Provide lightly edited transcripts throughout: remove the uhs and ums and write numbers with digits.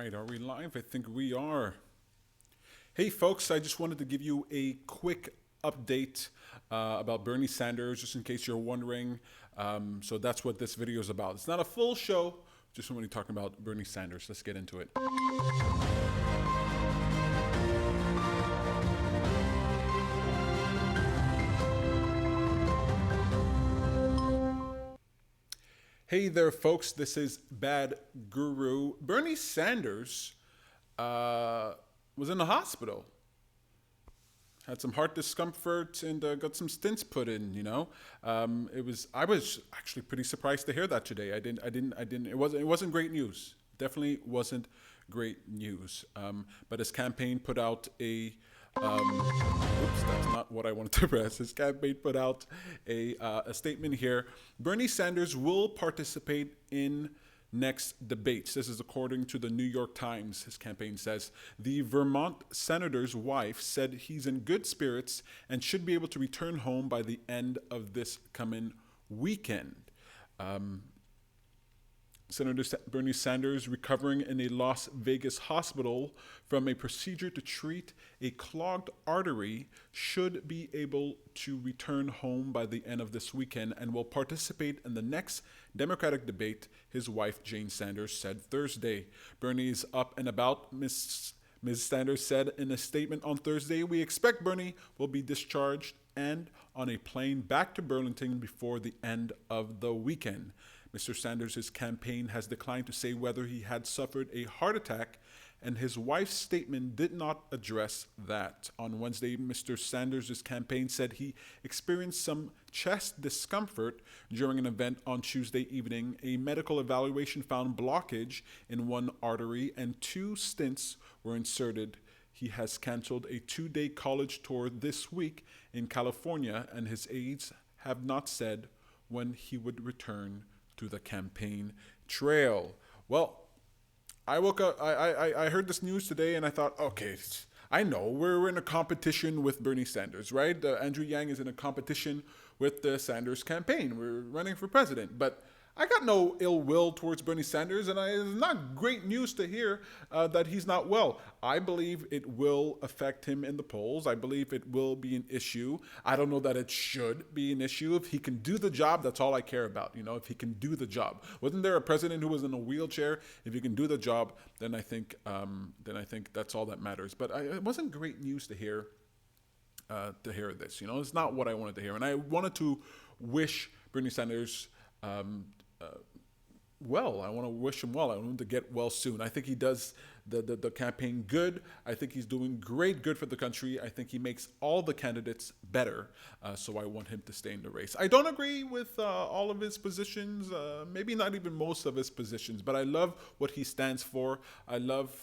right, are we live? I think we are. Hey, folks, I just wanted to give you a quick update about Bernie Sanders, just in case you're wondering. So that's what this video is about. It's not a full show, just when we're talking about Bernie Sanders. Let's get into it. Hey there, folks. This is Bad Guru. Bernie Sanders was in the hospital. Had some heart discomfort and got some stents put in. I was actually pretty surprised to hear that today. I didn't. It wasn't great news. Definitely wasn't great news. But his campaign put out a. Oops, that's not what I wanted to press. His campaign put out a statement here. Bernie Sanders will participate in next debates. This is according to the New York Times. His campaign says the Vermont senator's wife said he's in good spirits and should be able to return home by the end of this coming weekend. Senator Bernie Sanders, recovering in a Las Vegas hospital from a procedure to treat a clogged artery, should be able to return home by the end of this weekend and will participate in the next Democratic debate, his wife Jane Sanders said Thursday. Bernie is up and about, Ms. Sanders said in a statement on Thursday. We expect Bernie will be discharged and on a plane back to Burlington before the end of the weekend. Mr. Sanders' campaign has declined to say whether he had suffered a heart attack, and his wife's statement did not address that. On Wednesday, Mr. Sanders' campaign said he experienced some chest discomfort during an event on Tuesday evening. A medical evaluation found blockage in one artery and 2 stents were inserted. He has canceled a 2-day college tour this week in California, and his aides have not said when he would return to the campaign trail. Well, I woke up, I heard this news today and I thought, okay, I know we're in a competition with Bernie Sanders, right? Andrew Yang is in a competition with the Sanders campaign. We're running for president, but I got no ill will towards Bernie Sanders, and it's not great news to hear that he's not well. I believe it will affect him in the polls. I believe it will be an issue. I don't know that it should be an issue. If he can do the job, that's all I care about. If he can do the job. Wasn't there a president who was in a wheelchair? If he can do the job, then I think that's all that matters. But it wasn't great news to hear this. It's not what I wanted to hear, and I wanted to wish Bernie Sanders well. I want to wish him well. I want him to get well soon. I think he does the campaign good. I think he's doing great good for the country. I think he makes all the candidates better. So I want him to stay in the race. I don't agree with all of his positions, maybe not even most of his positions, but I love what he stands for. I love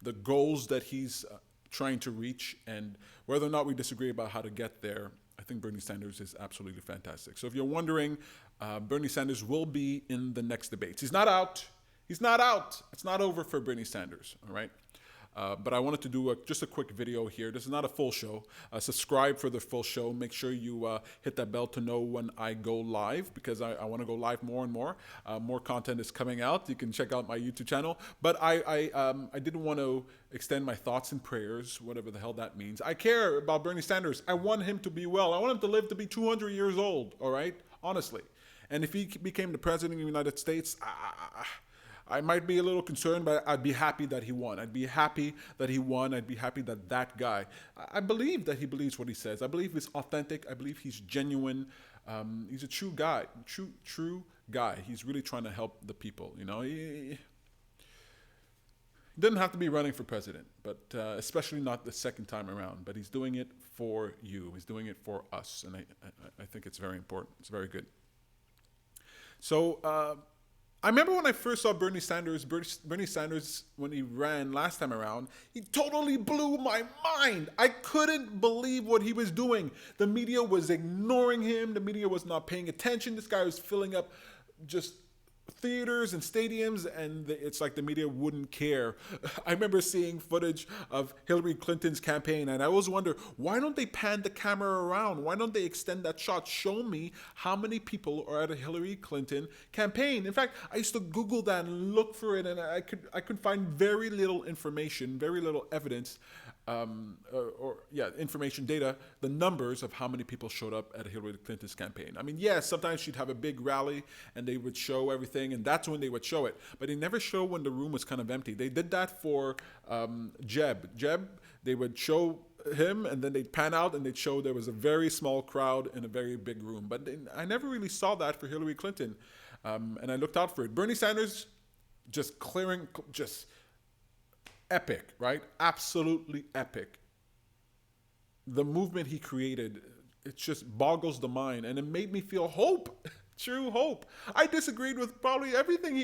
the goals that he's trying to reach, and whether or not we disagree about how to get there, I think Bernie Sanders is absolutely fantastic. So if you're wondering, Bernie Sanders will be in the next debates. He's not out. He's not out. It's not over for Bernie Sanders, all right? But I wanted to do just a quick video here. This is not a full show. Subscribe for the full show. Make sure you hit that bell to know when I go live, because I want to go live more and more. More content is coming out. You can check out my YouTube channel. But I didn't want to extend my thoughts and prayers, whatever the hell that means. I care about Bernie Sanders. I want him to be well. I want him to live to be 200 years old, all right? Honestly. And if he became the president of the United States, I might be a little concerned, but I'd be happy that he won. I'd be happy that he won. I'd be happy that that guy, I believe that he believes what he says. I believe he's authentic. I believe he's genuine. He's a true guy, true guy. He's really trying to help the people. He didn't have to be running for president, but especially not the second time around. But he's doing it for you. He's doing it for us, and I think it's very important. It's very good. So I remember when I first saw Bernie Sanders, when he ran last time around, he totally blew my mind. I couldn't believe what he was doing. The media was ignoring him. The media was not paying attention. This guy was filling up just theaters and stadiums, and it's like the media wouldn't care. I remember seeing footage of Hillary Clinton's campaign, and I always wonder, why don't they pan the camera around? Why don't they extend that shot? Show me how many people are at a Hillary Clinton campaign. In fact, I used to Google that and look for it, and I could find very little information, very little evidence, information, data, the numbers of how many people showed up at Hillary Clinton's campaign. I mean, yes, sometimes she'd have a big rally and they would show everything, and that's when they would show it. But they never show when the room was kind of empty. They did that for Jeb. They would show him, and then they'd pan out and they'd show there was a very small crowd in a very big room. But I never really saw that for Hillary Clinton, and I looked out for it. Bernie Sanders, just epic, right? Absolutely epic. The movement he created, it just boggles the mind, and it made me feel hope, true hope. I disagreed with probably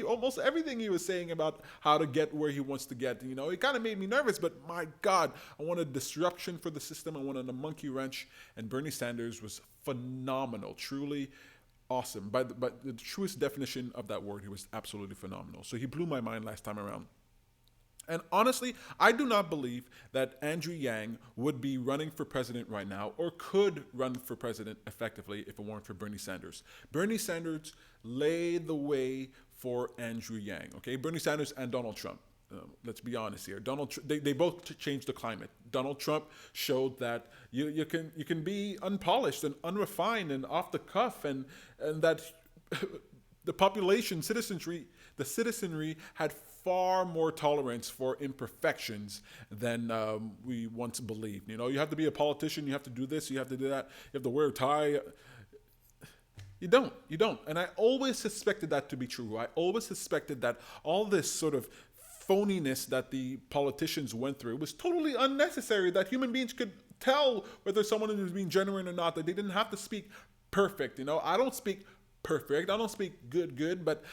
almost everything he was saying about how to get where he wants to get. You know, it kind of made me nervous, but my God, I wanted disruption for the system. I wanted a monkey wrench, and Bernie Sanders was phenomenal, truly awesome. By the truest definition of that word, he was absolutely phenomenal. So he blew my mind last time around. And honestly, I do not believe that Andrew Yang would be running for president right now, or could run for president effectively if it weren't for Bernie Sanders. Bernie Sanders laid the way for Andrew Yang. Okay, Bernie Sanders and Donald Trump. Let's be honest here. They both changed the climate. Donald Trump showed that you can be unpolished and unrefined and off the cuff, and that the citizenry had far more tolerance for imperfections than we once believed. You know, you have to be a politician, you have to do this, you have to do that, you have to wear a tie. You don't. And I always suspected that to be true. I always suspected that all this sort of phoniness that the politicians went through was totally unnecessary, that human beings could tell whether someone was being genuine or not, that they didn't have to speak perfect. You know, I don't speak perfect, I don't speak good, but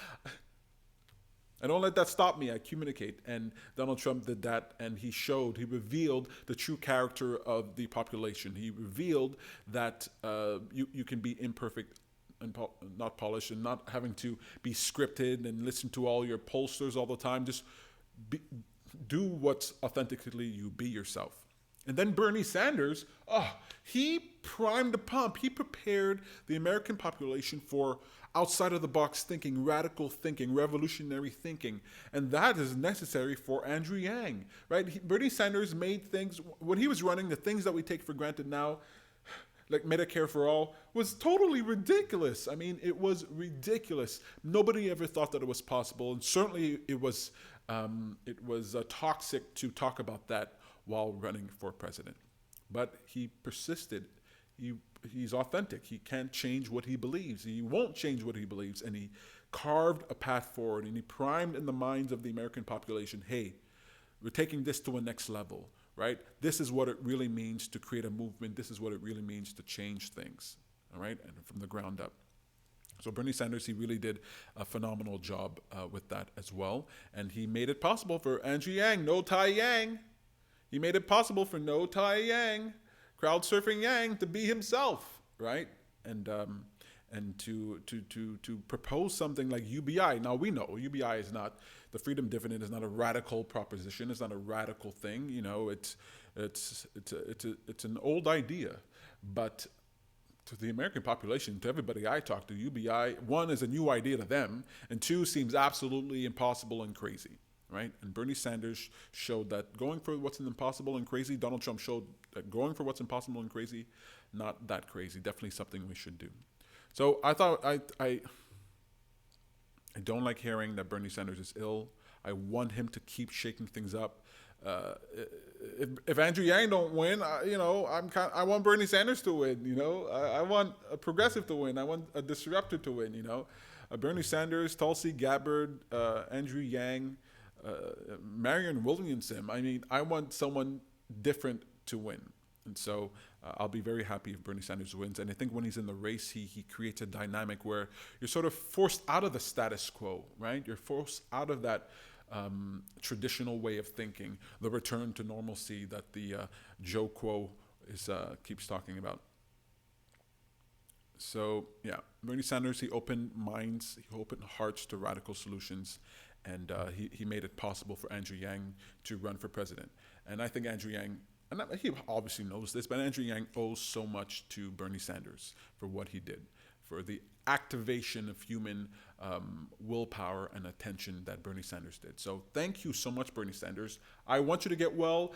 I don't let that stop me. I communicate. And Donald Trump did that, and he revealed the true character of the population. He revealed that you can be imperfect and not polished, and not having to be scripted and listen to all your pollsters all the time. Just do what's authentically you, be yourself. And then Bernie Sanders, he primed the pump. He prepared the American population for outside of the box thinking, radical thinking, revolutionary thinking. And that is necessary for Andrew Yang, right? Bernie Sanders made things, when he was running, the things that we take for granted now, like Medicare for all, was totally ridiculous. I mean, it was ridiculous. Nobody ever thought that it was possible. And certainly it was toxic to talk about that while running for president. But he persisted. He's authentic. He can't change what he believes. He won't change what he believes. And he carved a path forward, and he primed in the minds of the American population, hey, we're taking this to a next level, right? This is what it really means to create a movement. This is what it really means to change things, all right? And from the ground up. So Bernie Sanders, he really did a phenomenal job with that as well. And he made it possible for Andrew Yang, no tie Yang. He made it possible for no tie Yang, crowd surfing Yang, to be himself, right? And to propose something like UBI. Now we know UBI is not, the freedom dividend is not a radical proposition. It's not a radical thing. You know, it's an old idea, but to the American population, to everybody I talk to, UBI, one, is a new idea to them, and two, seems absolutely impossible and crazy. Right? And Bernie Sanders showed that going for what's impossible and crazy. Donald Trump showed that going for what's impossible and crazy, not that crazy. Definitely something we should do. So I thought I don't like hearing that Bernie Sanders is ill. I want him to keep shaking things up. If Andrew Yang don't win, I want Bernie Sanders to win. You know, I want a progressive to win. I want a disruptor to win. You know, Bernie Sanders, Tulsi Gabbard, Andrew Yang. Marianne Williamson. I mean, I want someone different to win. And so I'll be very happy if Bernie Sanders wins. And I think when he's in the race, he creates a dynamic where you're sort of forced out of the status quo, right? You're forced out of that traditional way of thinking, the return to normalcy that the Joe Quo keeps talking about. So yeah, Bernie Sanders, he opened minds, he opened hearts to radical solutions, and he made it possible for Andrew Yang to run for president. And I think Andrew Yang, and he obviously knows this, but Andrew Yang owes so much to Bernie Sanders for what he did, for the activation of human willpower and attention that Bernie Sanders did. So thank you so much, Bernie Sanders. I want you to get well.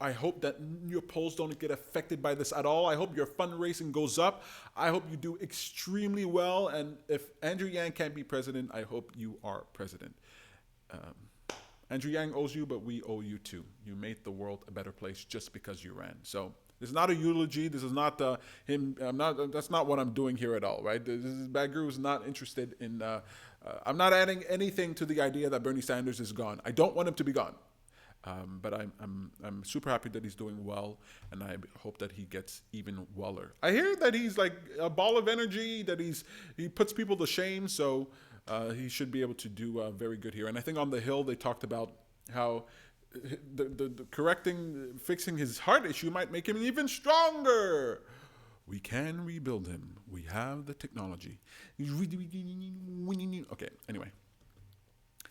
I hope that your polls don't get affected by this at all. I hope your fundraising goes up. I hope you do extremely well. And if Andrew Yang can't be president, I hope you are president. Andrew Yang owes you, but we owe you too. You made the world a better place just because you ran. So this is not a eulogy. This is not him. That's not what I'm doing here at all, right? This is Bad Guru is not interested in. I'm not adding anything to the idea that Bernie Sanders is gone. I don't want him to be gone, but I'm super happy that he's doing well, and I hope that he gets even weller. I hear that he's like a ball of energy. That he puts people to shame. So he should be able to do very good here. And I think on the Hill they talked about how the fixing his heart issue might make him even stronger. We can rebuild him. We have the technology. Okay, anyway.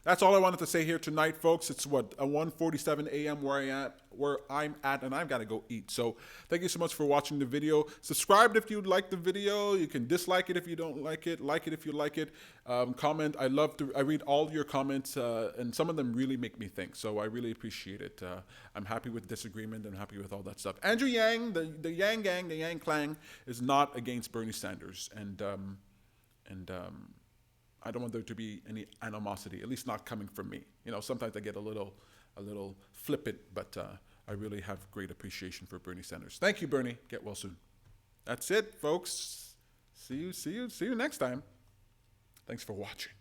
That's all I wanted to say here tonight, folks. It's what, 1:47 a.m. where I'm at, and I've got to go eat. So thank you so much for watching the video. Subscribe if you like the video. You can dislike it if you don't like it. Like it if you like it. Comment. I read all your comments, and some of them really make me think. So I really appreciate it. I'm happy with disagreement. I'm happy with all that stuff. Andrew Yang, the Yang Gang, the Yang Clan, is not against Bernie Sanders, and I don't want there to be any animosity, at least not coming from me. You know, sometimes I get a little flippant, but I really have great appreciation for Bernie Sanders. Thank you, Bernie. Get well soon. That's it, folks. See you next time. Thanks for watching.